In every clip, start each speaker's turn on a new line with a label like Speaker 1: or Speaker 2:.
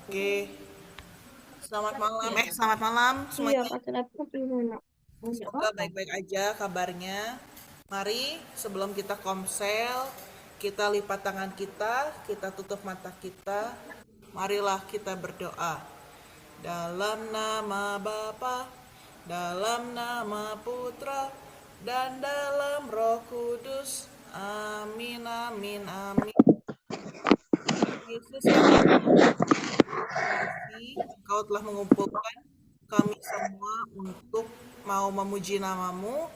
Speaker 1: Oke, selamat malam
Speaker 2: Iya,
Speaker 1: semuanya.
Speaker 2: kata aku gimana? Nggak
Speaker 1: Semoga
Speaker 2: apa-apa.
Speaker 1: baik-baik aja kabarnya. Mari sebelum kita komsel, kita lipat tangan kita tutup mata kita. Marilah kita berdoa. Dalam nama Bapa, dalam nama Putra, dan dalam Roh Kudus. Amin, amin, amin. Yesus yang kasih, Engkau telah mengumpulkan kami semua untuk mau memuji namamu,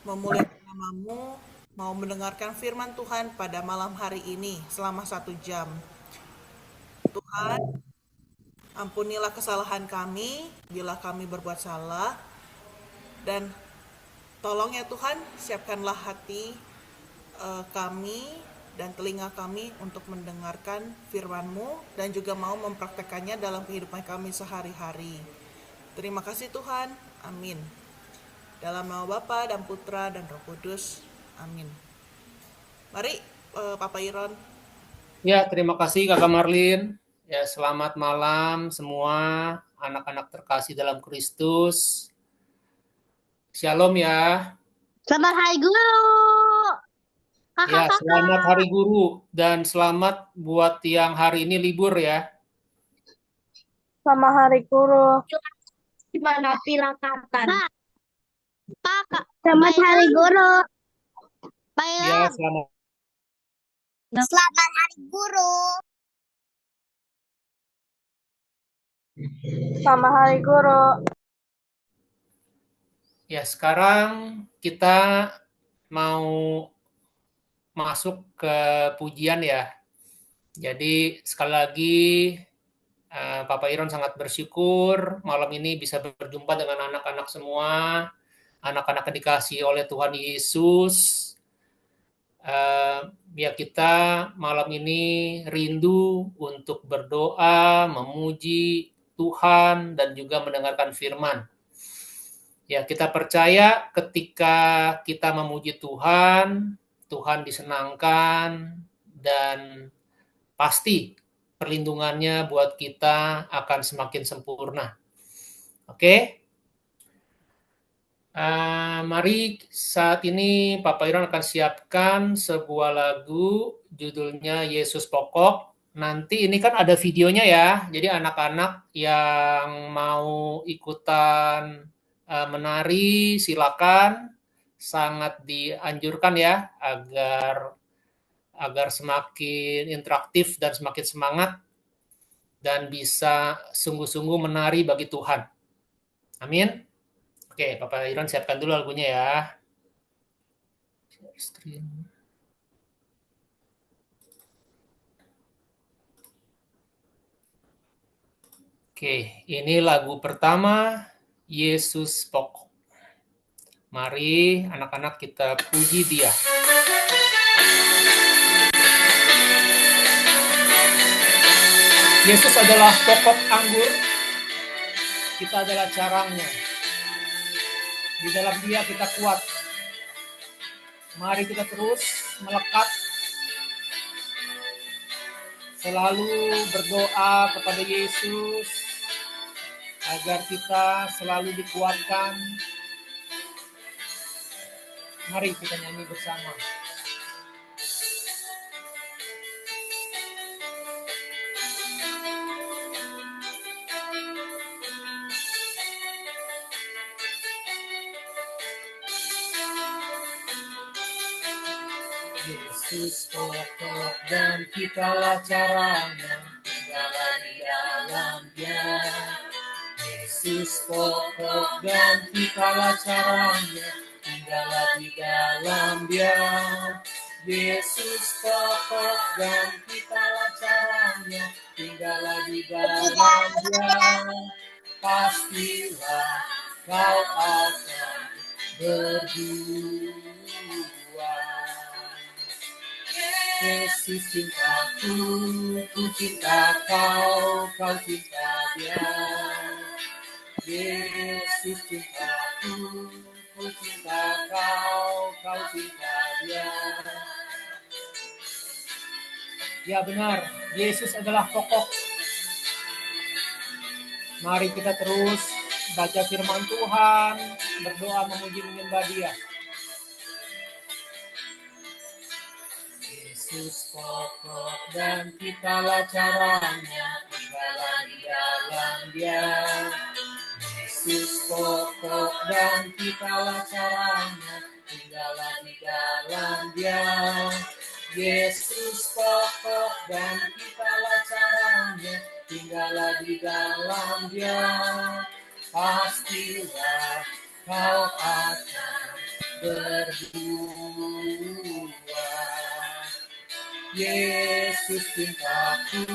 Speaker 1: memuliakan namamu, mau mendengarkan firman Tuhan pada malam hari ini selama 1 jam. Tuhan, ampunilah kesalahan kami bila kami berbuat salah, dan tolong ya Tuhan, siapkanlah hati kami dan telinga kami untuk mendengarkan firman-Mu dan juga mau mempraktekannya dalam kehidupan kami sehari-hari. Terima kasih Tuhan. Amin. Dalam nama Bapa dan Putra dan Roh Kudus. Amin. Mari Papa Iron.
Speaker 3: Ya, terima kasih Kakak Marlin. Ya, selamat malam semua anak-anak terkasih dalam Kristus. Shalom ya.
Speaker 4: Selamat Hari Guru,
Speaker 3: Ya,
Speaker 4: kakak-kakak.
Speaker 3: selamat Hari Guru dan selamat buat yang hari ini libur ya.
Speaker 2: Selamat Hari Guru. Gimana pilakatan?
Speaker 4: Kakak,
Speaker 2: Selamat Hari Guru.
Speaker 3: Ya,
Speaker 4: Bayram.
Speaker 3: selamat.
Speaker 4: Selamat Hari Guru.
Speaker 2: Selamat Hari Guru.
Speaker 3: Ya, sekarang kita mau masuk ke pujian ya. Jadi sekali lagi Papa Iron sangat bersyukur malam ini bisa berjumpa dengan anak-anak semua, anak-anak yang dikasihi oleh Tuhan Yesus. Ya kita malam ini rindu untuk berdoa, memuji Tuhan, dan juga mendengarkan firman. Ya, kita percaya ketika kita memuji Tuhan, Tuhan disenangkan, dan pasti perlindungannya buat kita akan semakin sempurna. Oke? Mari saat ini Papa Iron akan siapkan sebuah lagu judulnya Yesus Pokok. Nanti ini kan ada videonya ya, jadi anak-anak yang mau ikutan menari silakan, sangat dianjurkan ya agar semakin interaktif dan semakin semangat dan bisa sungguh-sungguh menari bagi Tuhan. Amin. Oke, Papa Iron siapkan dulu lagunya ya. Share screen. Oke, ini lagu pertama, Yesus Pokok. Mari anak-anak kita puji Dia. Yesus adalah pokok anggur, kita adalah carangnya. Di dalam Dia kita kuat. Mari kita terus melekat, selalu berdoa kepada Yesus agar kita selalu dikuatkan. Mari kita nyanyi bersama. Yesus pokok dan kitalah caranya, tinggallah di dalam Dia. Yesus pokok dan kitalah caranya, tinggallah di dalam Dia. Yesus pokok dan kitalah caranya, tinggallah di dalam Dia. Pastilah kau akan berjuang. Yesus cintaku, ku cinta kau, kau cinta Dia. Yesus cintaku, ku cinta kau, kau cinta Dia. Ya benar, Yesus adalah pokok. Mari kita terus baca firman Tuhan, berdoa memuji menyembah Dia. Yesus pokok dan kitalah caranya, tinggallah di dalam Dia. Yesus pokok dan kitalah caranya, tinggallah di dalam Dia. Yesus pokok dan kitalah caranya, tinggallah di dalam Dia. Pastilah kau akan berdua. Yesus cintaku,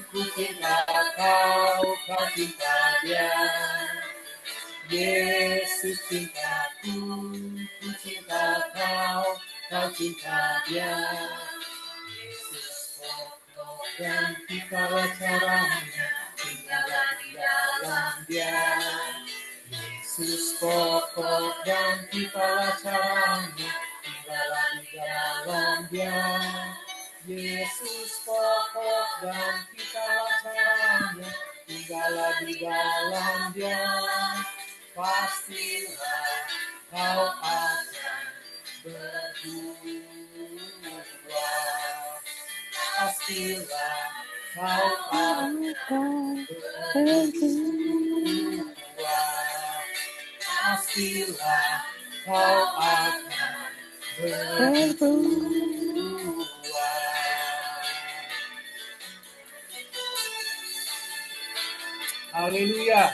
Speaker 3: ku cinta kau, kau cinta Dia. Yesus cintaku, ku cinta kau, kau cinta Dia. Yesus pokok dan kitalah caranya, tinggallah di dalam Dia. Yesus pokok dan kitalah caranya, tinggallah di dalam Dia. Yesus pokok dan kitalah caranya, tinggallah di dalam Dia. Pastilah kau akan berdua. Pastilah kau akan berdua. Pastilah kau akan berdua. Haleluya.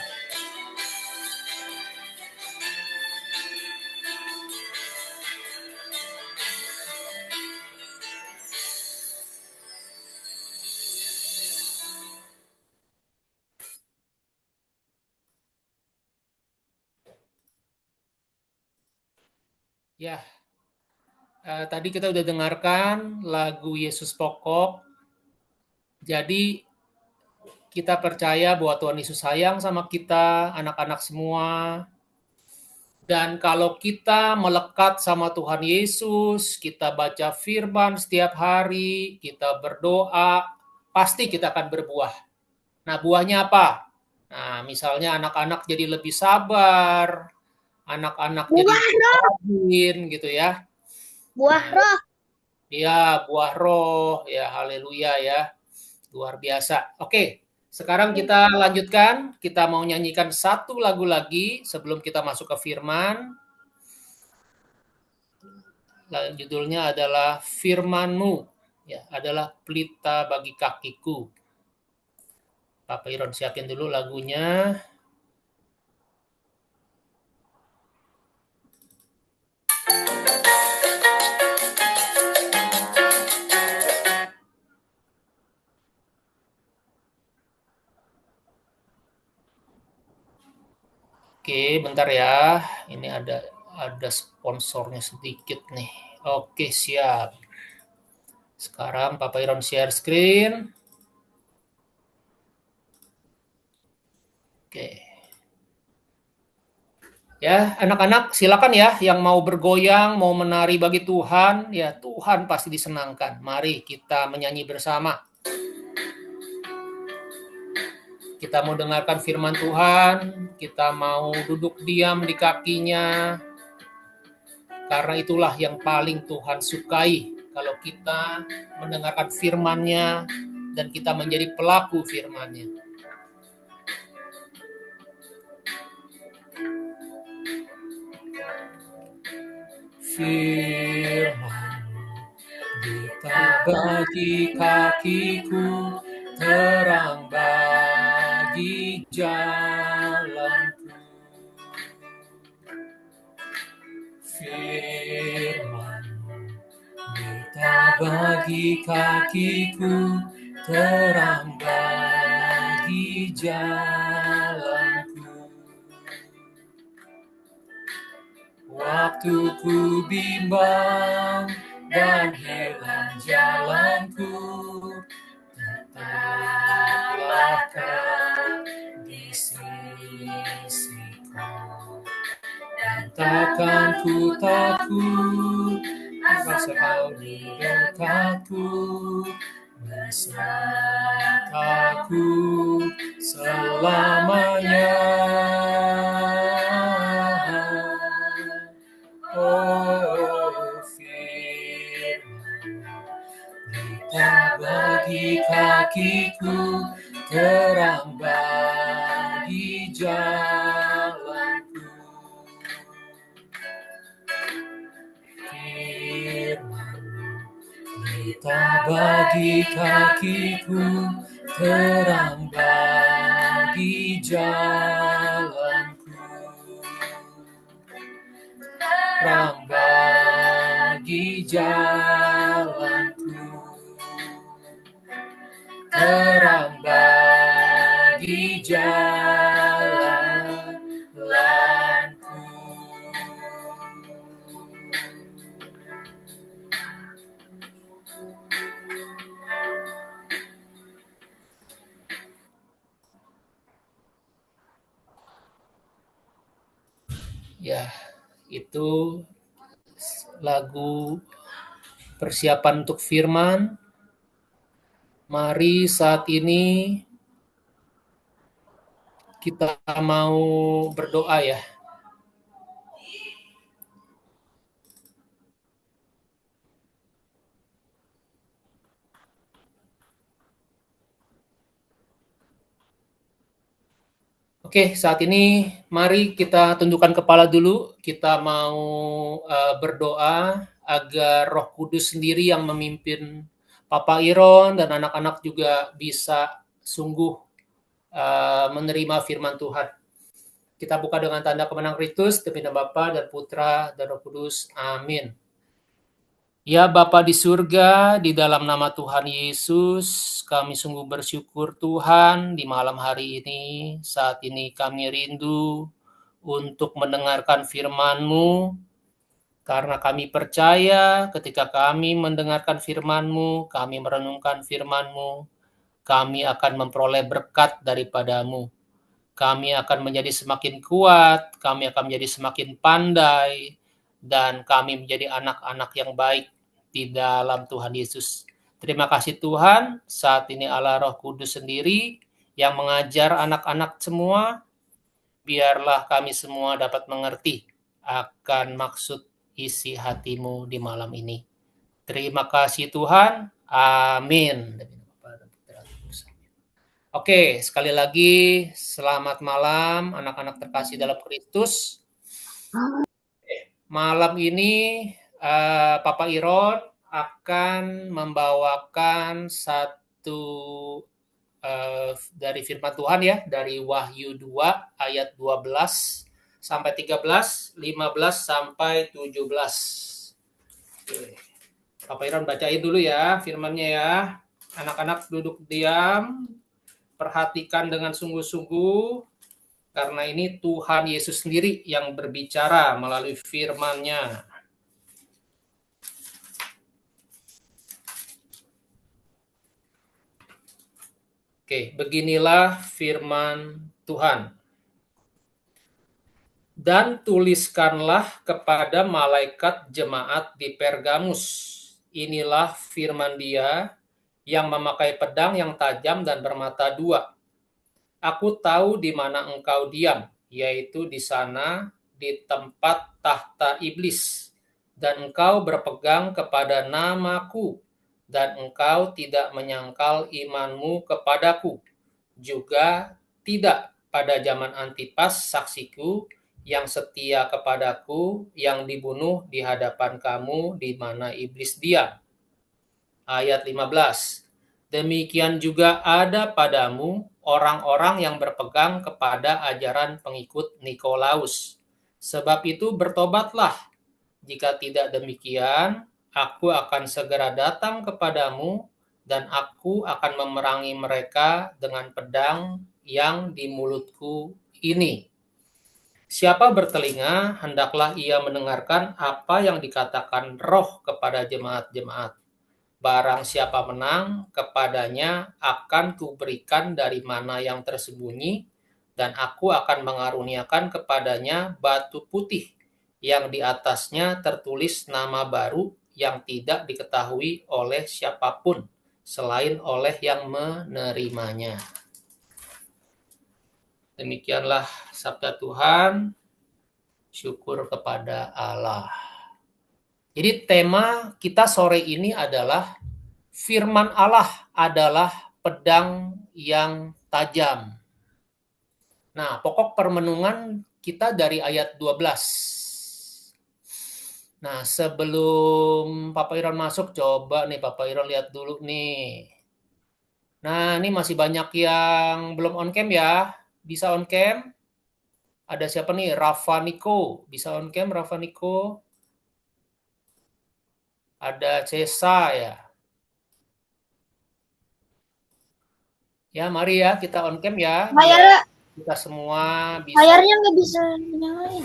Speaker 3: Ya, tadi kita udah dengarkan lagu Yesus Pokok. Jadi kita percaya bahwa Tuhan Yesus sayang sama kita, anak-anak semua. Dan kalau kita melekat sama Tuhan Yesus, kita baca firman setiap hari, kita berdoa, pasti kita akan berbuah. Nah, buahnya apa? Nah, misalnya anak-anak jadi lebih sabar, anak-anak jadi rajin gitu ya.
Speaker 2: Buah roh.
Speaker 3: Iya, buah roh, ya haleluya ya. Luar biasa. Oke, sekarang kita lanjutkan. Kita mau nyanyikan satu lagu lagi sebelum kita masuk ke firman. Judulnya adalah Firman-Mu, ya, adalah pelita bagi kakiku. Papa Iron siapin dulu lagunya. Oke, bentar ya. Ini ada sponsornya sedikit nih. Oke, siap. Sekarang Papa Iron share screen. Oke. Ya, anak-anak silakan ya yang mau bergoyang, mau menari bagi Tuhan, ya Tuhan pasti disenangkan. Mari kita menyanyi bersama. Kita mau dengarkan firman Tuhan, kita mau duduk diam di kakinya, karena itulah yang paling Tuhan sukai, kalau kita mendengarkan firman-Nya dan kita menjadi pelaku firman-Nya. Firman-Mu pelita bagi kakiku, terang bagi jalanku. Firman-Mu pelita bagi kakiku, terang bagi jalanku. Waktu ku bimbang dan hilang jalanku, tetaplah Kau di sisiku. Dan takkan ku takut, kuasa Kau di dekatku, sertaku selamanya. Oh firman, pelita bagi kakiku, terang bagi jalanku. Firman, pelita bagi kakiku, terang bagi jalanku. Terang bagi jalanku. Terang bagi jalanku. Ya, itu lagu persiapan untuk firman. Mari saat ini kita mau berdoa ya. Oke, saat ini mari kita tundukkan kepala dulu. Kita mau berdoa agar Roh Kudus sendiri yang memimpin Papa Iron dan anak-anak juga bisa sungguh menerima firman Tuhan. Kita buka dengan tanda kemenangan Kristus, demi nama Bapa dan Putra dan Roh Kudus. Amin. Ya Bapa di surga, di dalam nama Tuhan Yesus, kami sungguh bersyukur Tuhan di malam hari ini. Saat ini kami rindu untuk mendengarkan firman-Mu, karena kami percaya ketika kami mendengarkan firman-Mu, kami merenungkan firman-Mu, kami akan memperoleh berkat daripada-Mu. Kami akan menjadi semakin kuat, kami akan menjadi semakin pandai, dan kami menjadi anak-anak yang baik di dalam Tuhan Yesus. Terima kasih Tuhan, saat ini Allah Roh Kudus sendiri yang mengajar anak-anak semua, biarlah kami semua dapat mengerti akan maksud isi hati-Mu di malam ini. Terima kasih Tuhan, amin. Oke, sekali lagi selamat malam anak-anak terkasih dalam Kristus. Malam ini Papa Iron akan membawakan satu dari firman Tuhan ya, dari Wahyu 2 ayat 12 sampai 13, 15 sampai 17. Oke. Papa Iron bacain dulu ya firmannya ya. Anak-anak duduk diam, perhatikan dengan sungguh-sungguh, karena ini Tuhan Yesus sendiri yang berbicara melalui firman-Nya. Oke, beginilah firman Tuhan. Dan tuliskanlah kepada malaikat jemaat di Pergamus. Inilah firman Dia yang memakai pedang yang tajam dan bermata dua. Aku tahu di mana engkau diam, yaitu di sana, di tempat tahta iblis. Dan engkau berpegang kepada namaku, dan engkau tidak menyangkal imanmu kepadaku. Juga tidak pada zaman Antipas, saksiku, yang setia kepadaku, yang dibunuh di hadapan kamu, di mana iblis diam. Ayat 15. Demikian juga ada padamu orang-orang yang berpegang kepada ajaran pengikut Nikolaus. Sebab itu bertobatlah. Jika tidak demikian, aku akan segera datang kepadamu, dan aku akan memerangi mereka dengan pedang yang di mulutku ini. Siapa bertelinga, hendaklah ia mendengarkan apa yang dikatakan Roh kepada jemaat-jemaat. Barang siapa menang, kepadanya akan kuberikan dari mana yang tersembunyi, dan aku akan mengaruniakan kepadanya batu putih, yang di atasnya tertulis nama baru yang tidak diketahui oleh siapapun selain oleh yang menerimanya. Demikianlah sabda Tuhan, syukur kepada Allah. Jadi tema kita sore ini adalah firman Allah adalah pedang yang tajam. Nah, pokok permenungan kita dari ayat 12. Nah, sebelum Papa Iron masuk, coba nih Papa Iron lihat dulu nih. Nah, ini masih banyak yang belum on cam ya. Bisa on cam? Ada siapa nih? Rafa Niko. Bisa on cam Rafa Niko? Ada Cesa ya. Ya, mari ya kita on cam ya. Biar kita semua bisa.
Speaker 2: Layarnya nggak bisa dinyalain.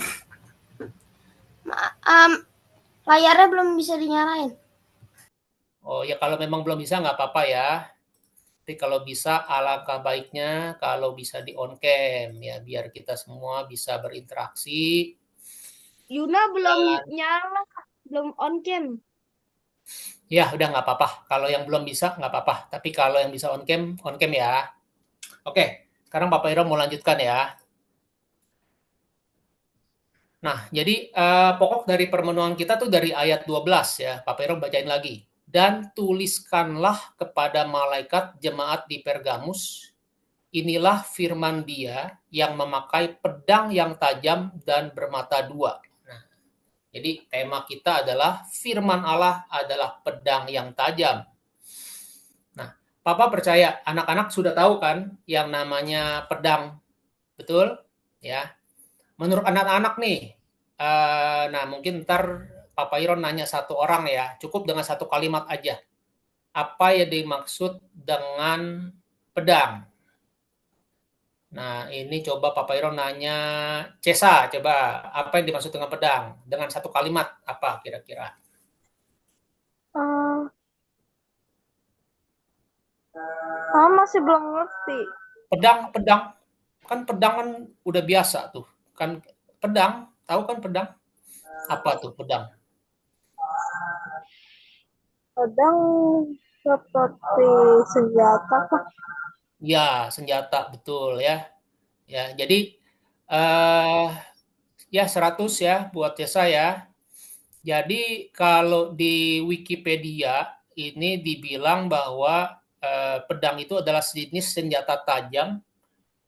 Speaker 2: Layarnya belum bisa dinyalain.
Speaker 3: Oh ya, kalau memang belum bisa nggak apa-apa ya. Tapi kalau bisa alangkah baiknya kalau bisa di on cam ya, biar kita semua bisa berinteraksi.
Speaker 2: Yuna belum nyala, belum on cam.
Speaker 3: Ya, udah nggak apa-apa. Kalau yang belum bisa nggak apa-apa. Tapi kalau yang bisa on cam ya. Oke, sekarang Bapak Iro mau lanjutkan ya. Nah, jadi pokok dari permenuhan kita tuh dari ayat 12 ya. Bapak Iro bacain lagi. Dan tuliskanlah kepada malaikat jemaat di Pergamus, inilah firman Dia yang memakai pedang yang tajam dan bermata dua. Nah, jadi tema kita adalah firman Allah adalah pedang yang tajam. Nah, Papa percaya anak-anak sudah tahu kan yang namanya pedang, betul? Ya. Menurut anak-anak nih, nah mungkin ntar Papa Iron nanya satu orang ya, cukup dengan satu kalimat aja. Apa yang dimaksud dengan pedang? Nah, ini coba Papa Iron nanya Cesa, coba apa yang dimaksud dengan pedang? Dengan satu kalimat, apa kira-kira?
Speaker 2: Masih belum ngerti.
Speaker 3: Pedang, kan pedang kan udah biasa tuh, kan pedang, tahu kan pedang? Apa tuh pedang?
Speaker 2: Pedang seperti senjata kah?
Speaker 3: Ya, senjata, betul ya. Ya, jadi ya 100 ya buat Cesa ya. Jadi kalau di Wikipedia ini dibilang bahwa pedang itu adalah sejenis senjata tajam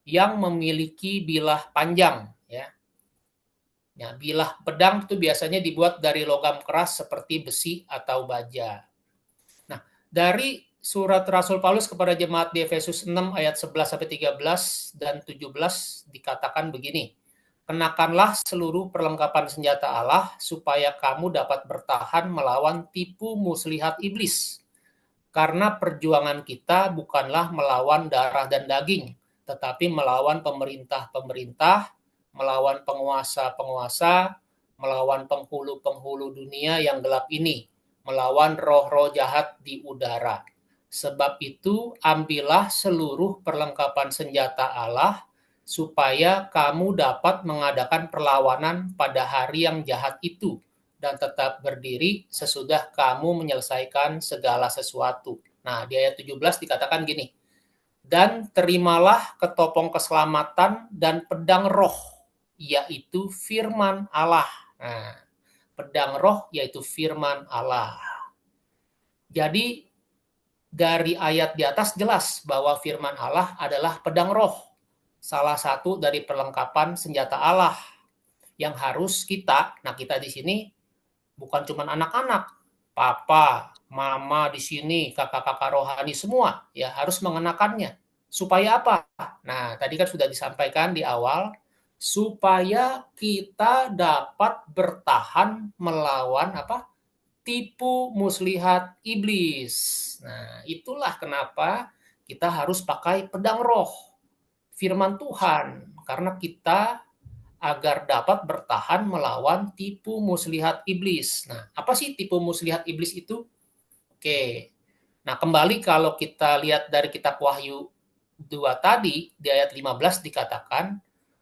Speaker 3: yang memiliki bilah panjang ya. Nah, bilah pedang itu biasanya dibuat dari logam keras seperti besi atau baja. Nah, dari surat Rasul Paulus kepada jemaat di Efesus 6 ayat 11 sampai 13 dan 17 dikatakan begini. Kenakanlah seluruh perlengkapan senjata Allah supaya kamu dapat bertahan melawan tipu muslihat iblis. Karena perjuangan kita bukanlah melawan darah dan daging, tetapi melawan pemerintah-pemerintah, melawan penguasa-penguasa, melawan penghulu-penghulu dunia yang gelap ini, melawan roh-roh jahat di udara. Sebab itu, ambillah seluruh perlengkapan senjata Allah, supaya kamu dapat mengadakan perlawanan pada hari yang jahat itu, dan tetap berdiri sesudah kamu menyelesaikan segala sesuatu. Nah, di ayat 17 dikatakan gini, dan terimalah ketopong keselamatan dan pedang roh, yaitu firman Allah. Nah, pedang roh yaitu firman Allah. Jadi, dari ayat di atas jelas bahwa firman Allah adalah pedang roh. Salah satu dari perlengkapan senjata Allah yang harus kita, nah kita di sini bukan cuma anak-anak, papa, mama di sini, kakak-kakak rohani semua ya harus mengenakannya. Supaya apa? Nah, tadi kan sudah disampaikan di awal, supaya kita dapat bertahan melawan apa? Tipu muslihat iblis. Nah, itulah kenapa kita harus pakai pedang roh, firman Tuhan, karena kita agar dapat bertahan melawan tipu muslihat iblis. Nah, apa sih tipu muslihat iblis itu? Oke. Nah, kembali kalau kita lihat dari kitab Wahyu 2 tadi, di ayat 15 dikatakan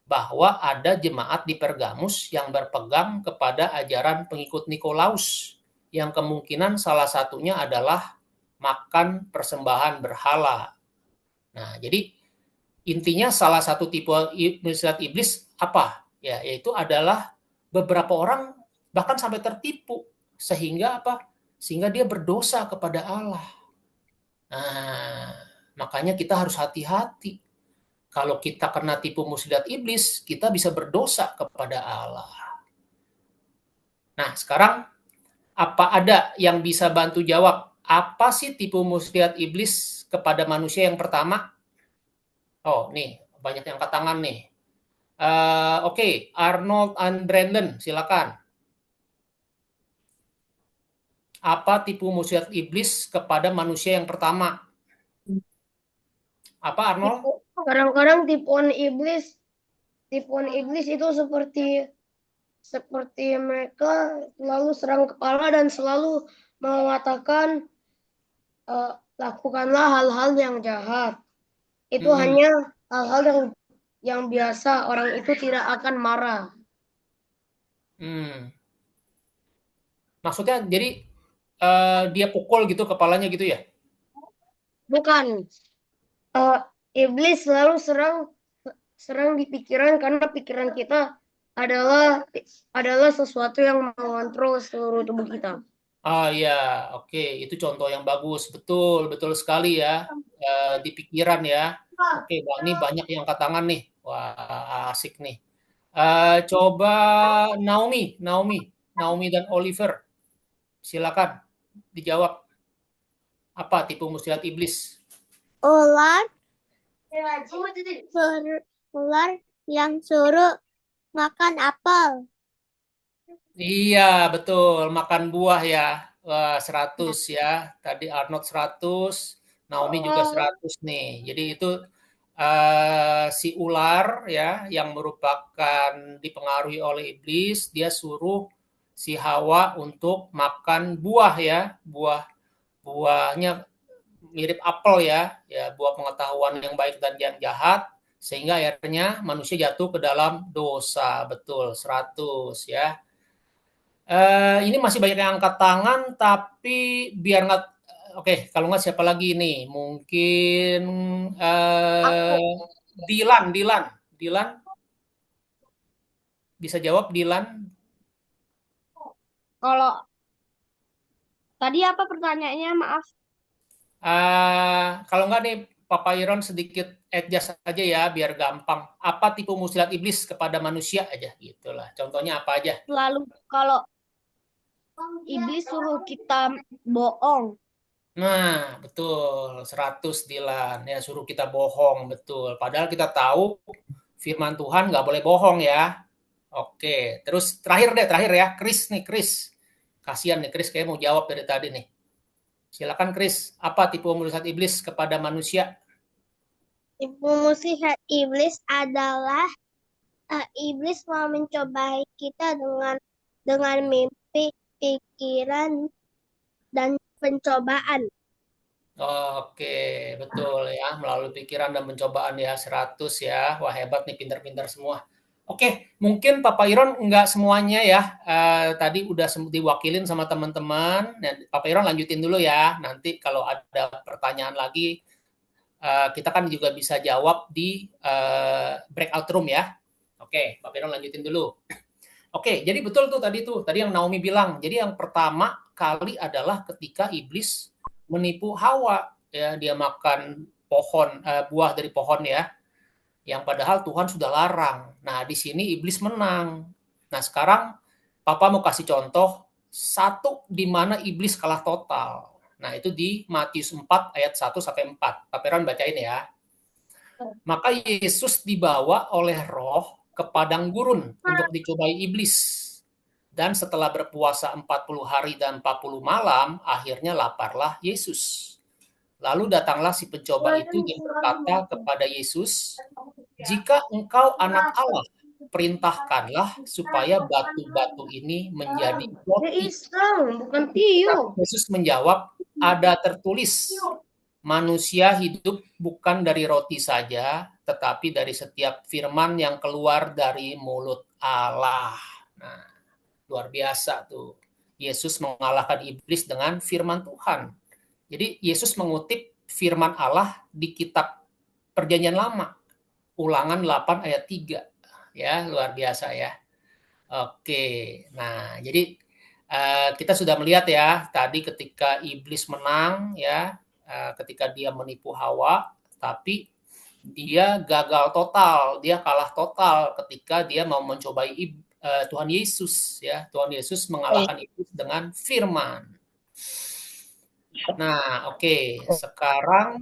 Speaker 3: bahwa ada jemaat di Pergamus yang berpegang kepada ajaran pengikut Nikolaus, yang kemungkinan salah satunya adalah makan persembahan berhala. Nah, jadi intinya salah satu tipe muslihat iblis apa? Ya, yaitu adalah beberapa orang bahkan sampai tertipu sehingga apa? Sehingga dia berdosa kepada Allah. Nah, makanya kita harus hati-hati. Kalau kita kena tipu muslihat iblis, kita bisa berdosa kepada Allah. Nah, sekarang apa ada yang bisa bantu jawab? Apa sih tipu muslihat iblis kepada manusia yang pertama? Oh, nih, banyak yang angkat tangan nih. Oke, Arnold and Brandon, silakan. Apa tipu muslihat iblis kepada manusia yang pertama? Apa, Arnold?
Speaker 2: Kadang-kadang tipuan iblis itu seperti mereka selalu serang kepala dan selalu mengatakan lakukanlah hal-hal yang jahat. Itu hanya hal-hal yang biasa, orang itu tidak akan marah.
Speaker 3: Maksudnya jadi dia pukul gitu kepalanya gitu ya?
Speaker 2: Bukan. Iblis selalu serang di pikiran karena pikiran kita adalah sesuatu yang mengontrol seluruh tubuh kita.
Speaker 3: Ah ya, oke, itu contoh yang bagus, betul sekali ya, di pikiran ya. Oke, wah ini banyak yang angkat tangan nih, wah asik nih. Coba Naomi dan Oliver, silakan dijawab. Apa tipu muslihat iblis?
Speaker 4: Ular yang suruh makan apel.
Speaker 3: Iya, betul, makan buah ya. Wah, 100 ya. Tadi Arnold 100, Naomi juga 100 nih. Jadi itu si ular ya yang merupakan dipengaruhi oleh iblis, dia suruh si Hawa untuk makan buah ya. Buahnya mirip apel ya, buah pengetahuan yang baik dan yang jahat, sehingga akhirnya manusia jatuh ke dalam dosa. Betul, 100 ya. Ini masih banyak yang angkat tangan, tapi biar nggak, oke, kalau nggak siapa lagi nih? Mungkin Dilan, bisa jawab Dilan?
Speaker 2: Kalau tadi apa pertanyaannya? Maaf.
Speaker 3: Kalau nggak nih, Papa Iron sedikit adjust aja ya, biar gampang. Apa tipu muslihat iblis kepada manusia aja, gitulah. Contohnya apa aja?
Speaker 2: Lalu kalau iblis suruh kita bohong.
Speaker 3: Nah, betul. 100 Dilan. Ya, suruh kita bohong, betul. Padahal kita tahu firman Tuhan nggak boleh bohong ya. Oke, terus terakhir ya. Chris. Kasihan nih, Chris kayak mau jawab dari tadi nih. Silakan Chris, apa tipu muslihat iblis kepada manusia?
Speaker 4: Tipu muslihat iblis adalah iblis mau mencobai kita dengan mimpi, pikiran, dan pencobaan.
Speaker 3: Oke, betul ya, melalui pikiran dan pencobaan ya, 100 ya. Wah, hebat nih, pintar-pintar semua. Oke, mungkin Papa Iron nggak semuanya ya. Tadi udah diwakilin sama teman-teman. Papa Iron lanjutin dulu ya. Nanti kalau ada pertanyaan lagi, kita kan juga bisa jawab di breakout room ya. Oke, Papa Iron lanjutin dulu. Oke, jadi betul tuh tadi yang Naomi bilang. Jadi yang pertama kali adalah ketika iblis menipu Hawa, ya, dia makan buah dari pohon ya, yang padahal Tuhan sudah larang. Nah, di sini iblis menang. Nah, sekarang Papa mau kasih contoh satu di mana iblis kalah total. Nah, itu di Matius 4 ayat 1 sampai 4. Pak Peron bacain ya. Maka Yesus dibawa oleh roh ke padang gurun untuk dicobai iblis. Dan setelah berpuasa 40 hari dan 40 malam, akhirnya laparlah Yesus. Lalu datanglah si pencoba itu dan berkata kepada Yesus, "Jika engkau anak Allah, perintahkanlah supaya batu-batu ini menjadi roti."
Speaker 2: Bukan Tio.
Speaker 3: Yesus menjawab, "Ada tertulis, manusia hidup bukan dari roti saja, tetapi dari setiap firman yang keluar dari mulut Allah." Nah, luar biasa tuh. Yesus mengalahkan iblis dengan firman Tuhan. Jadi Yesus mengutip firman Allah di kitab Perjanjian Lama, Ulangan 8 ayat 3. Ya, luar biasa ya. Oke. Nah, jadi kita sudah melihat ya tadi ketika iblis menang ya, ketika dia menipu Hawa, tapi dia gagal total, dia kalah total ketika dia mau mencobai Tuhan Yesus ya. Tuhan Yesus mengalahkan iblis dengan firman. Nah, oke. Sekarang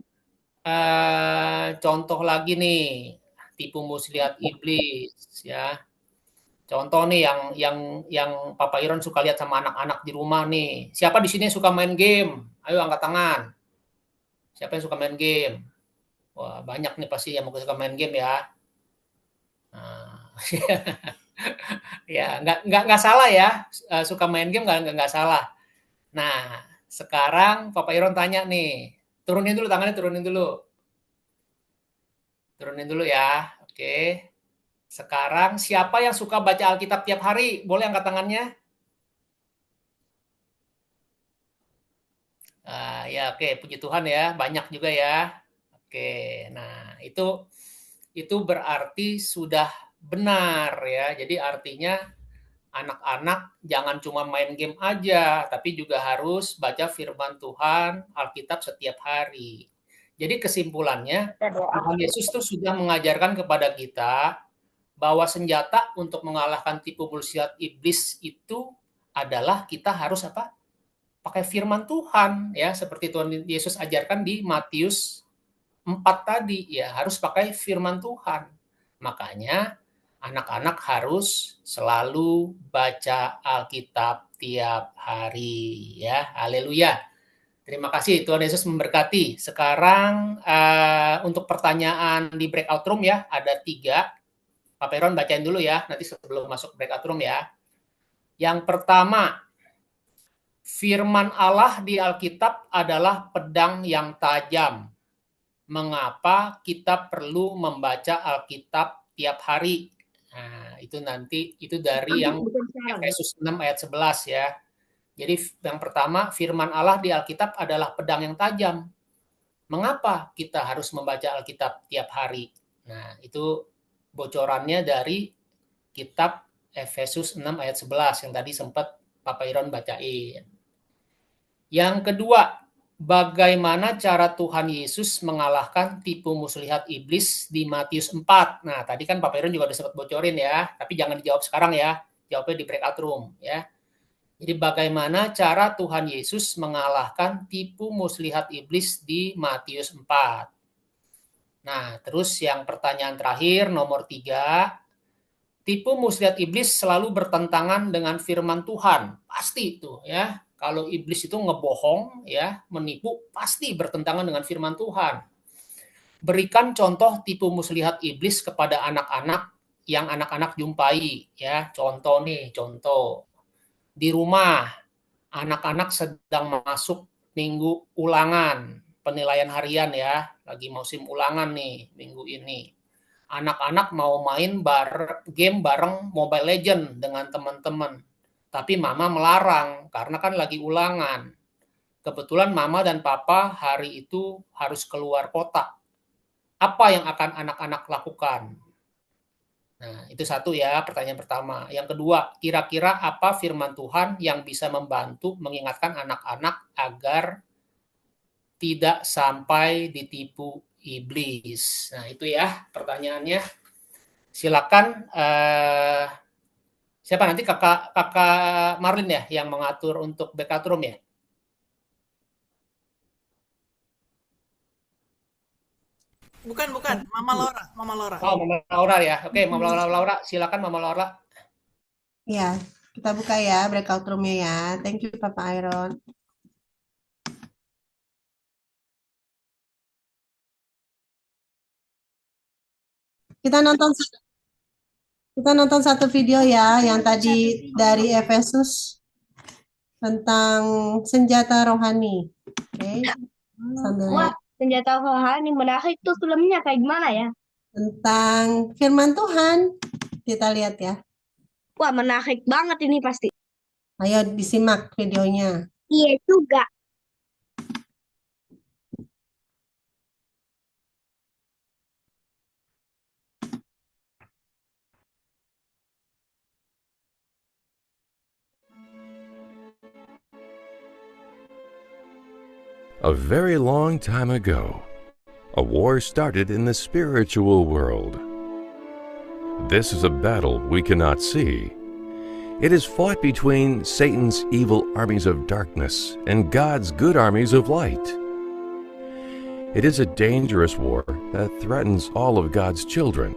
Speaker 3: contoh lagi nih, tipu muslihat iblis ya. Contoh nih yang Papa Iron suka lihat sama anak-anak di rumah nih. Siapa di sini suka main game? Ayo angkat tangan. Siapa yang suka main game? Wah, banyak nih pasti yang suka main game ya. Nah, ya nggak salah ya, suka main game nggak salah. Nah, sekarang Papa Iron tanya nih, turunin dulu tangannya, turunin dulu ya. Oke. Sekarang siapa yang suka baca Alkitab tiap hari? Boleh angkat tangannya? Ya oke, puji Tuhan ya, banyak juga ya. Oke, nah itu berarti sudah benar ya. Jadi artinya anak-anak jangan cuma main game aja, tapi juga harus baca firman Tuhan, Alkitab setiap hari. Jadi kesimpulannya, Tuhan Yesus itu sudah mengajarkan kepada kita bahwa senjata untuk mengalahkan tipu muslihat iblis itu adalah kita harus apa? Pakai firman Tuhan ya, seperti Tuhan Yesus ajarkan di Matius 4 tadi ya, harus pakai firman Tuhan. Makanya anak-anak harus selalu baca Alkitab tiap hari ya. Haleluya. Terima kasih, Tuhan Yesus memberkati. Sekarang untuk pertanyaan di breakout room ya, ada 3. Pak Peron bacain dulu ya, nanti sebelum masuk breakout room ya. Yang pertama, firman Allah di Alkitab adalah pedang yang tajam. Mengapa kita perlu membaca Alkitab tiap hari? Nah, itu nanti itu dari yang Efesus 6 ayat 11 ya. Jadi yang pertama, firman Allah di Alkitab adalah pedang yang tajam. Mengapa kita harus membaca Alkitab tiap hari? Nah, itu bocorannya dari kitab Efesus 6 ayat 11 yang tadi sempat Papa Iron bacain. Yang kedua, bagaimana cara Tuhan Yesus mengalahkan tipu muslihat iblis di Matius 4. Nah, tadi kan Papa Iron juga udah sempat bocorin ya, tapi jangan dijawab sekarang ya, jawabnya di breakout room ya. Jadi bagaimana cara Tuhan Yesus mengalahkan tipu muslihat iblis di Matius 4. Nah, terus yang pertanyaan terakhir, nomor 3, tipu muslihat iblis selalu bertentangan dengan firman Tuhan. Pasti itu ya. Kalau iblis itu ngebohong ya, menipu, pasti bertentangan dengan firman Tuhan. Berikan contoh tipu muslihat iblis kepada anak-anak yang anak-anak jumpai ya. Contoh nih, contoh. Di rumah anak-anak sedang masuk minggu ulangan, penilaian harian ya, lagi musim ulangan nih minggu ini. Anak-anak mau main game bareng Mobile Legend dengan teman-teman. Tapi mama melarang karena kan lagi ulangan. Kebetulan mama dan papa hari itu harus keluar kota. Apa yang akan anak-anak lakukan? Nah, itu satu ya, pertanyaan pertama. Yang kedua, kira-kira apa firman Tuhan yang bisa membantu mengingatkan anak-anak agar tidak sampai ditipu iblis? Nah, itu ya pertanyaannya. Silakan siapa nanti kakak Marlin ya yang mengatur untuk breakout room ya?
Speaker 1: Bukan, Mama Laura.
Speaker 3: Oh, Mama Laura ya. Oke, Mama Laura, silakan Mama Laura.
Speaker 5: Ya, kita buka ya breakout room-nya ya. Thank you Papa Iron. Kita nonton satu video ya yang tadi dari Efesus tentang senjata rohani. Oke. Sambil
Speaker 4: Wah, senjata rohani menarik tuh filmnya kayak gimana ya?
Speaker 5: tentang firman Tuhan. Kita lihat ya.
Speaker 4: Wah, menarik banget ini pasti.
Speaker 5: Ayo disimak videonya.
Speaker 4: Iya juga.
Speaker 6: A very long time ago, a war started in the spiritual world. This is a battle we cannot see. It is fought between Satan's evil armies of darkness and God's good armies of light. It is a dangerous war that threatens all of God's children.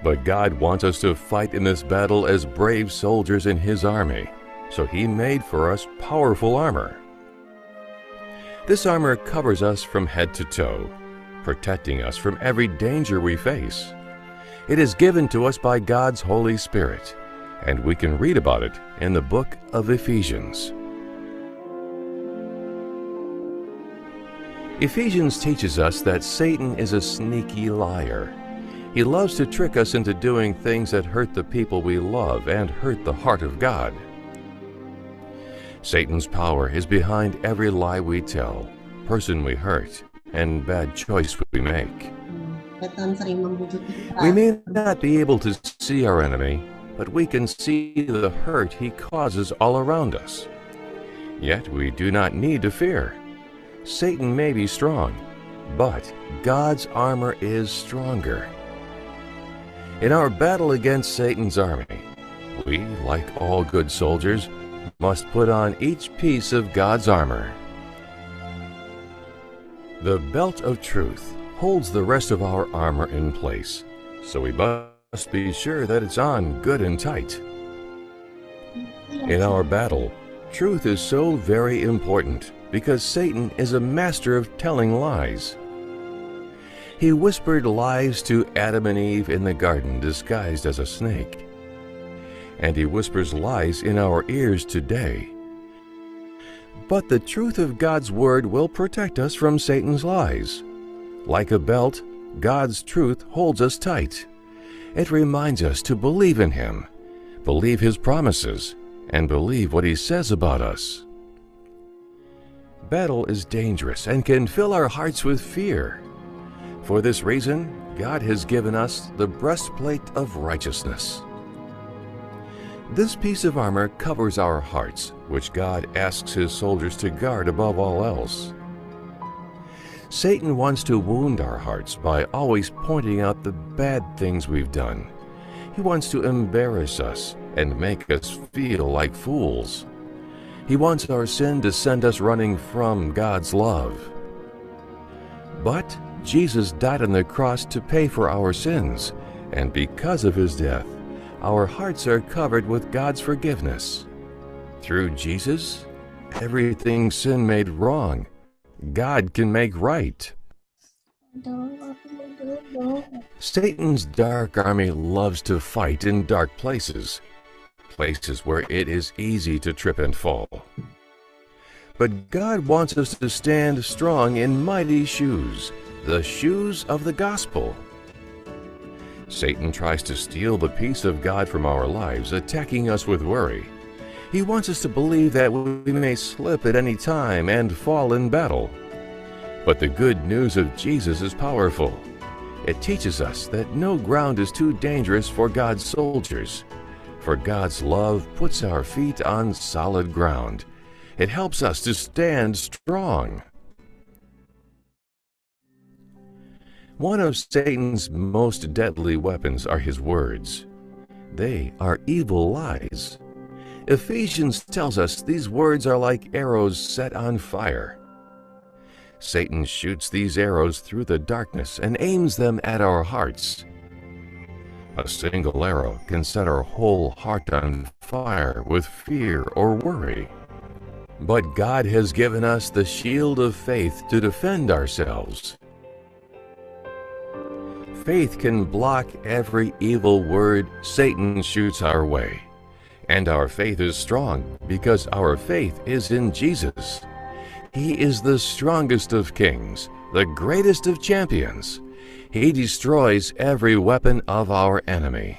Speaker 6: But God wants us to fight in this battle as brave soldiers in His army, so He made for us powerful armor. This armor covers us from head to toe, protecting us from every danger we face. It is given to us by God's Holy Spirit, and we can read about it in the book of Ephesians. Ephesians teaches us that Satan is a sneaky liar. He loves to trick us into doing things that hurt the people we love and hurt the heart of God. Satan's power is behind every lie we tell, person we hurt, and bad choice we make.
Speaker 5: Setan sering membujuk kita.
Speaker 6: We may not be able to see our enemy, but we can see the hurt he causes all around us. Yet we do not need to fear. Satan may be strong, but God's armor is stronger. In our battle against Satan's army, we, like all good soldiers, must put on each piece of God's armor. The belt of truth holds the rest of our armor in place, so we must be sure that it's on good and tight. In our battle, truth is so very important because Satan is a master of telling lies. He whispered lies to Adam and Eve in the garden disguised as a snake. And he whispers lies in our ears today. But the truth of God's word will protect us from Satan's lies. Like a belt, God's truth holds us tight. It reminds us to believe in Him, believe His promises, and believe what He says about us. Battle is dangerous and can fill our hearts with fear. For this reason, God has given us the breastplate of righteousness. This piece of armor covers our hearts, which God asks His soldiers to guard above all else. Satan wants to wound our hearts by always pointing out the bad things we've done. He wants to embarrass us and make us feel like fools. He wants our sin to send us running from God's love. But Jesus died on the cross to pay for our sins, and because of His death, our hearts are covered with God's forgiveness. Through Jesus, everything sin made wrong, God can make right. Satan's dark army loves to fight in dark places, places where it is easy to trip and fall. But God wants us to stand strong in mighty shoes, the shoes of the gospel. Satan tries to steal the peace of God from our lives, attacking us with worry. He wants us to believe that we may slip at any time and fall in battle. But the good news of Jesus is powerful. It teaches us that no ground is too dangerous for God's soldiers, for God's love puts our feet on solid ground. It helps us to stand strong. One of Satan's most deadly weapons are his words. They are evil lies. Ephesians tells us these words are like arrows set on fire. Satan shoots these arrows through the darkness and aims them at our hearts. A single arrow can set our whole heart on fire with fear or worry. But God has given us the shield of faith to defend ourselves. Faith can block every evil word Satan shoots our way. And our faith is strong because our faith is in Jesus. He is the strongest of kings, the greatest of champions. He destroys every weapon of our enemy.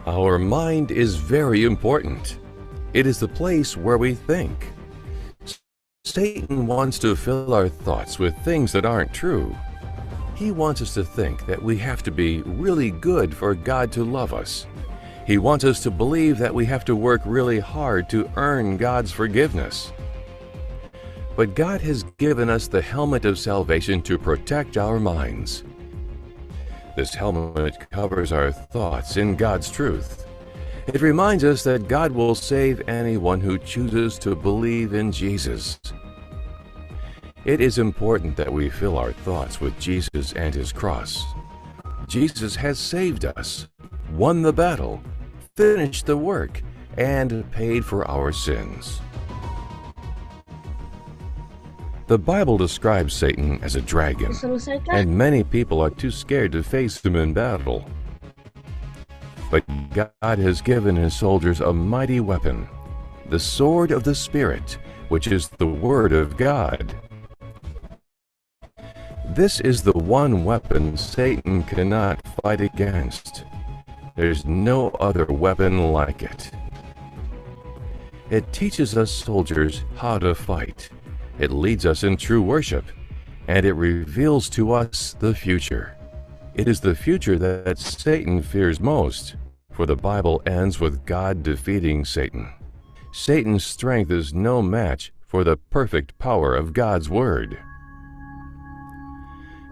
Speaker 6: Our mind is very important. It is the place where we think. Satan wants to fill our thoughts with things that aren't true. He wants us to think that we have to be really good for God to love us. He wants us to believe that we have to work really hard to earn God's forgiveness. But God has given us the helmet of salvation to protect our minds. This helmet covers our thoughts in God's truth. It reminds us that God will save anyone who chooses to believe in Jesus. It is important that we fill our thoughts with Jesus and His cross. Jesus has saved us, won the battle, finished the work, and paid for our sins. The Bible describes Satan as a dragon,
Speaker 4: Selesaikan.
Speaker 6: and many people are too scared to face him in battle. But God has given His soldiers a mighty weapon, the sword of the Spirit, which is the Word of God. This is the one weapon Satan cannot fight against. There's no other weapon like it. It teaches us soldiers how to fight. It leads us in true worship, and it reveals to us the future. It is the future that Satan fears most, for the Bible ends with God defeating Satan. Satan's strength is no match for the perfect power of God's Word.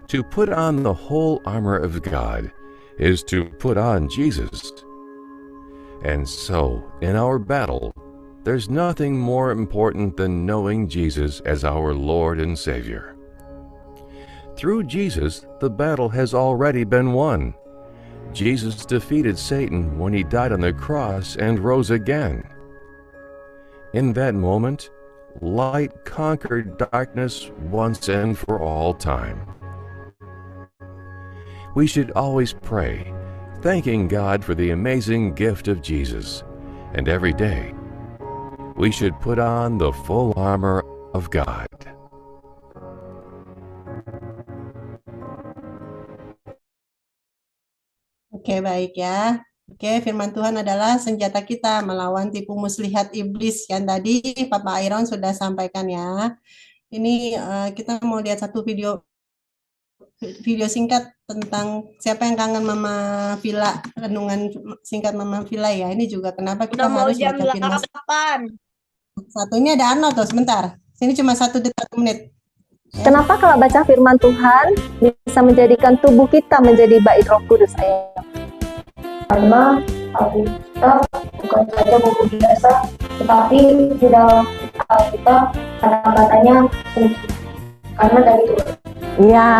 Speaker 6: To put on the whole armor of God is to put on Jesus. And so, in our battle, there's nothing more important than knowing Jesus as our Lord and Savior. Through Jesus, the battle has already been won. Jesus defeated Satan when He died on the cross and rose again. In that moment, light conquered darkness once and for all time. We should always pray, thanking God for the amazing gift of Jesus, and every day, we should put on the full armor of God.
Speaker 5: Oke, baik ya. Oke, firman Tuhan adalah senjata kita melawan tipu muslihat iblis yang tadi Papa Iron sudah sampaikan ya. Ini kita mau lihat satu video singkat tentang siapa yang kangen Mama Villa, renungan singkat Mama Villa ya. Ini juga kenapa kita
Speaker 4: Udah mau
Speaker 5: harus
Speaker 4: jam
Speaker 5: baca firman.
Speaker 4: 8.
Speaker 5: Satunya ada Arnold tuh, sebentar. Sini cuma 1 menit.
Speaker 7: Kenapa kalau baca firman Tuhan bisa menjadikan tubuh kita menjadi bait Roh Kudus, ayah?
Speaker 8: Karena Alkitab bukan saja buku biasa, tetapi di dalam Alkitab kata-katanya suci. Karena dari Tuhan.
Speaker 7: Ya,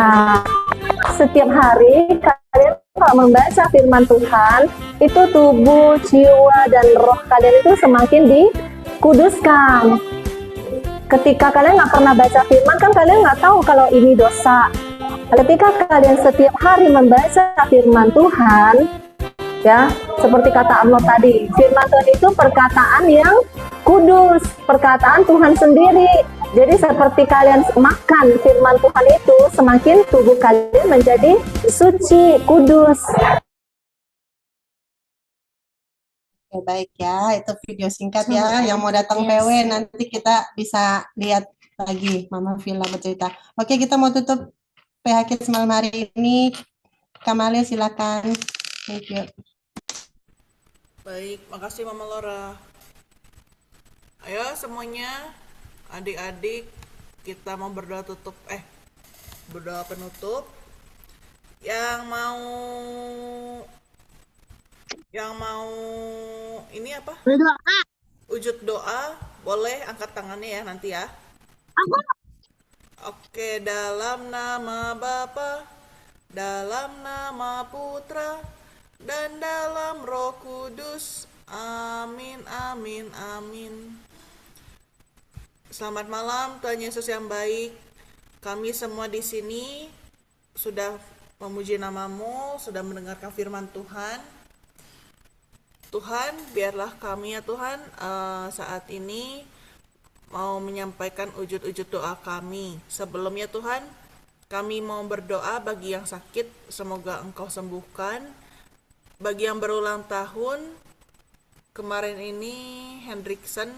Speaker 7: setiap hari kalian kalau membaca firman Tuhan, itu tubuh, jiwa, dan roh kalian itu semakin dikuduskan. Ketika kalian nggak pernah baca firman, kan kalian nggak tahu kalau ini dosa. Ketika kalian setiap hari membaca firman Tuhan, ya, seperti kata Arnold tadi, firman Tuhan itu perkataan yang kudus, perkataan Tuhan sendiri. Jadi seperti kalian makan firman Tuhan itu, semakin tubuh kalian menjadi suci, kudus.
Speaker 5: Oke, baik ya, itu video singkat ya. Yang mau datang PW nanti kita bisa lihat lagi Mama Villa bercerita. Oke, kita mau tutup PHK semalam hari ini. Kamalia silakan. Thank you.
Speaker 1: Baik, makasih Mama Laura. Ayo semuanya, adik-adik, kita mau berdoa berdoa penutup. Yang mau ini apa?
Speaker 4: Berdoa.
Speaker 1: Wujud doa, boleh angkat tangannya ya nanti ya. Oke, dalam nama Bapa, dalam nama Putra, dan dalam Roh Kudus. Amin, amin, amin. Selamat malam, Tuhan Yesus yang baik. Kami semua di sini sudah memuji nama-Mu, sudah mendengarkan firman Tuhan. Tuhan, biarlah kami ya Tuhan saat ini mau menyampaikan wujud-wujud doa kami. Sebelumnya Tuhan, kami mau berdoa bagi yang sakit, semoga Engkau sembuhkan. Bagi yang berulang tahun, kemarin ini Hendriksen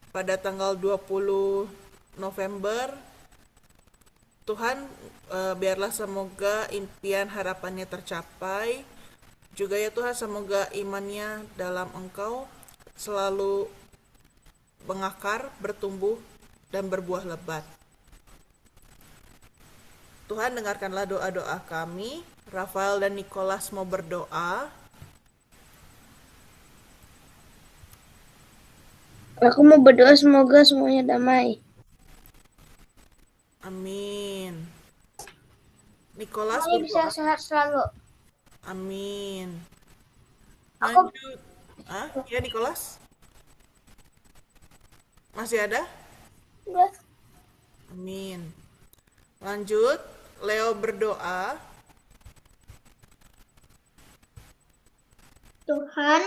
Speaker 1: pada tanggal 20 November, Tuhan biarlah semoga impian harapannya tercapai. Juga ya Tuhan, semoga imannya dalam Engkau selalu mengakar, bertumbuh, dan berbuah lebat. Tuhan, dengarkanlah doa-doa kami. Rafael dan Nicholas mau berdoa.
Speaker 2: Aku mau berdoa semoga semuanya damai.
Speaker 1: Amin. Nicholas
Speaker 4: Semuanya bisa
Speaker 1: berdoa.
Speaker 4: sehat selalu.
Speaker 1: Amin.
Speaker 4: Aku-
Speaker 1: Lanjut. Ya Nicholas? Masih ada?
Speaker 4: Udah.
Speaker 1: Amin. Lanjut, Leo berdoa.
Speaker 4: Tuhan,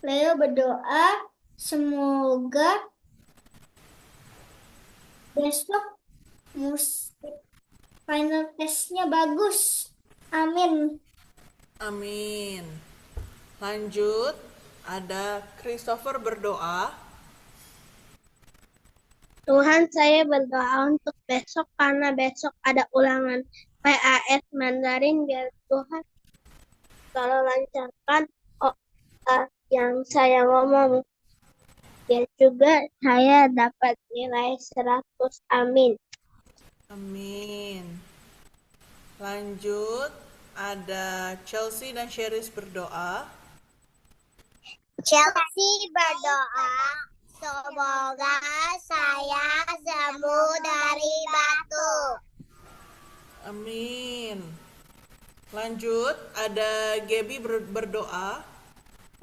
Speaker 4: Leo berdoa semoga besok final testnya bagus. Amin.
Speaker 1: Amin. Lanjut, ada Christopher berdoa.
Speaker 2: Tuhan, saya berdoa untuk besok karena besok ada ulangan PAS Mandarin biar Tuhan selalu lancarkan yang saya ngomong. Ya juga saya dapat nilai 100. Amin.
Speaker 1: Amin. Lanjut, ada Chelsea dan Sheris berdoa.
Speaker 9: Chelsea berdoa, semoga saya sembuh dari batu.
Speaker 1: Amin. Lanjut, ada Gaby berdoa.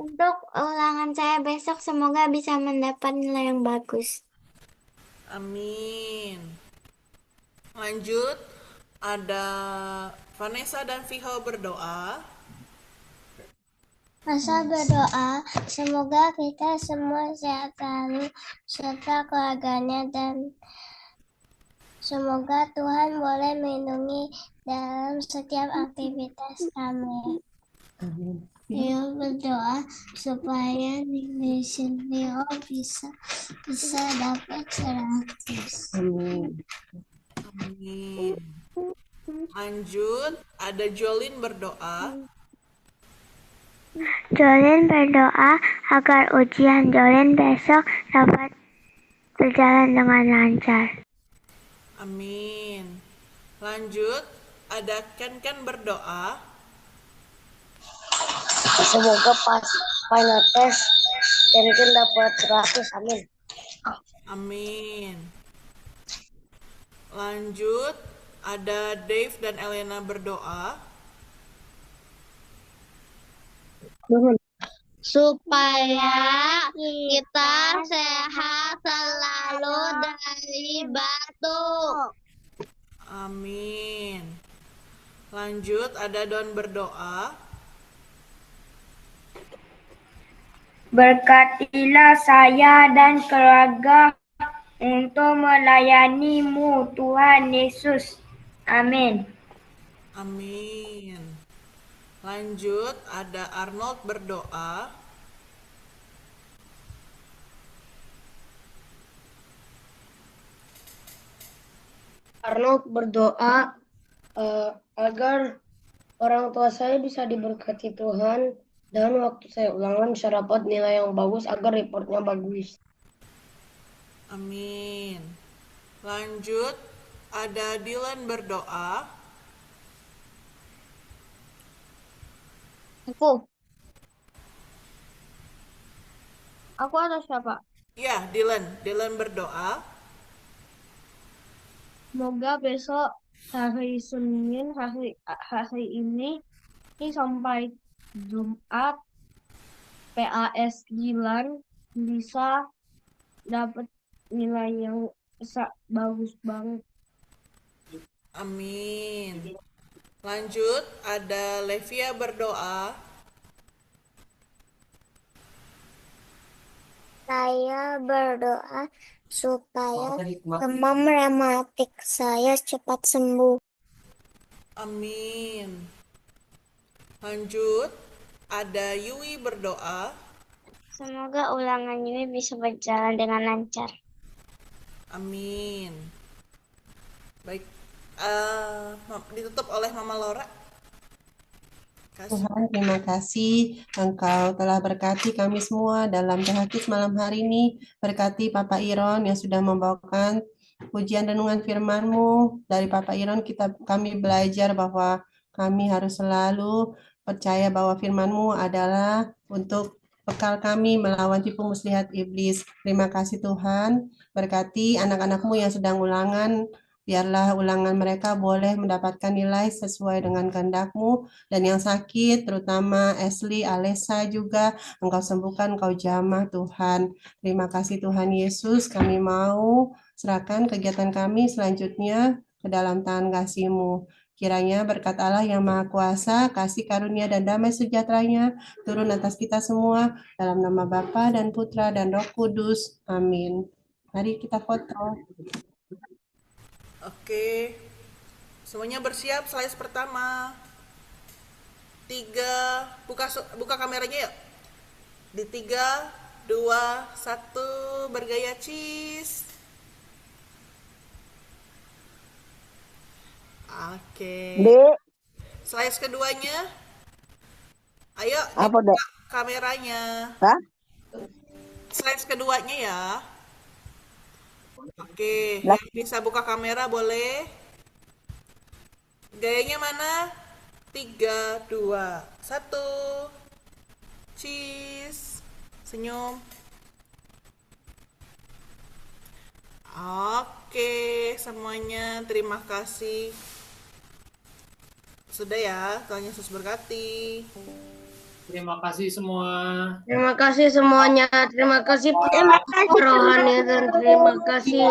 Speaker 9: Untuk ulangan saya besok semoga bisa mendapat nilai yang bagus.
Speaker 1: Amin. Lanjut, ada Vanessa dan Viho berdoa.
Speaker 9: Masa berdoa, semoga kita semua sehat selalu serta keluarganya dan semoga Tuhan boleh melindungi dalam setiap aktivitas kami. Leo berdoa supaya Leo bisa dapat 100.
Speaker 1: Amin. Lanjut, ada Jolin berdoa.
Speaker 9: Jolin berdoa agar ujian Jolin besok dapat berjalan dengan lancar.
Speaker 1: Amin. Lanjut, ada Ken berdoa.
Speaker 2: Semoga pas final test Ken dapat 100. Amin.
Speaker 1: Amin. Lanjut, ada Dave dan Elena berdoa.
Speaker 9: Supaya kita sehat selalu dari batuk.
Speaker 1: Amin. Lanjut, ada Don berdoa.
Speaker 10: Berkatilah saya dan keluarga untuk melayani-Mu, Tuhan Yesus. Amin.
Speaker 1: Amin. Lanjut, ada Arnold berdoa.
Speaker 2: Arnold berdoa agar orang tua saya bisa diberkati Tuhan dan waktu saya ulangan bisa dapat nilai yang bagus agar reportnya bagus.
Speaker 1: Amin. Lanjut, ada Dylan berdoa.
Speaker 4: Aku atau siapa?
Speaker 1: Ya, Dylan berdoa.
Speaker 4: Semoga besok hari Senin hari ini sampai Jumat PAS Gilan bisa dapat nilai yang bagus banget.
Speaker 1: Amin. Lanjut, ada Levia berdoa.
Speaker 9: Saya berdoa supaya demam rematik saya cepat sembuh.
Speaker 1: Amin. Lanjut, ada Yui berdoa.
Speaker 9: Semoga ulangan ini bisa berjalan dengan lancar.
Speaker 1: Amin. Baik, ditutup oleh Mama Laura.
Speaker 5: Tuhan, terima kasih Engkau telah berkati kami semua dalam tahajud malam hari ini. Berkati Papa Iron yang sudah membawakan pujian renungan firman-Mu. Dari Papa Iron kami belajar bahwa kami harus selalu percaya bahwa firman-Mu adalah untuk bekal kami melawan tipu muslihat iblis. Terima kasih Tuhan. Berkati anak-anak-Mu yang sedang ulangan. Biarlah ulangan mereka boleh mendapatkan nilai sesuai dengan kehendak-Mu. Dan yang sakit, terutama Ashley, Alessa juga, Engkau sembuhkan, Engkau jamah Tuhan. Terima kasih Tuhan Yesus, kami mau serahkan kegiatan kami selanjutnya ke dalam tangan kasih-Mu. Kiranya berkat Allah yang Maha Kuasa, kasih karunia dan damai sejahteranya turun atas kita semua, dalam nama Bapa dan Putra dan Roh Kudus. Amin. Mari kita foto.
Speaker 1: Oke, semuanya bersiap, slide pertama. 3, buka kameranya yuk. Di 3, 2, 1, bergaya cheese. Oke. Slide keduanya. Ayo, dibuka kameranya. Slide keduanya ya. Oke, yang bisa buka kamera boleh. Gayanya mana? 3, 2, 1. Cheese. Senyum. Oke, semuanya terima kasih. Sudah ya, Tuhan Yesus berkati.
Speaker 3: Terima kasih semua.
Speaker 2: Terima kasih semuanya. Terima kasih Pak Rohani dan terima kasih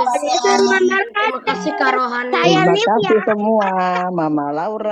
Speaker 2: Kak Rohani.
Speaker 11: Terima kasih semua, Mama Laura.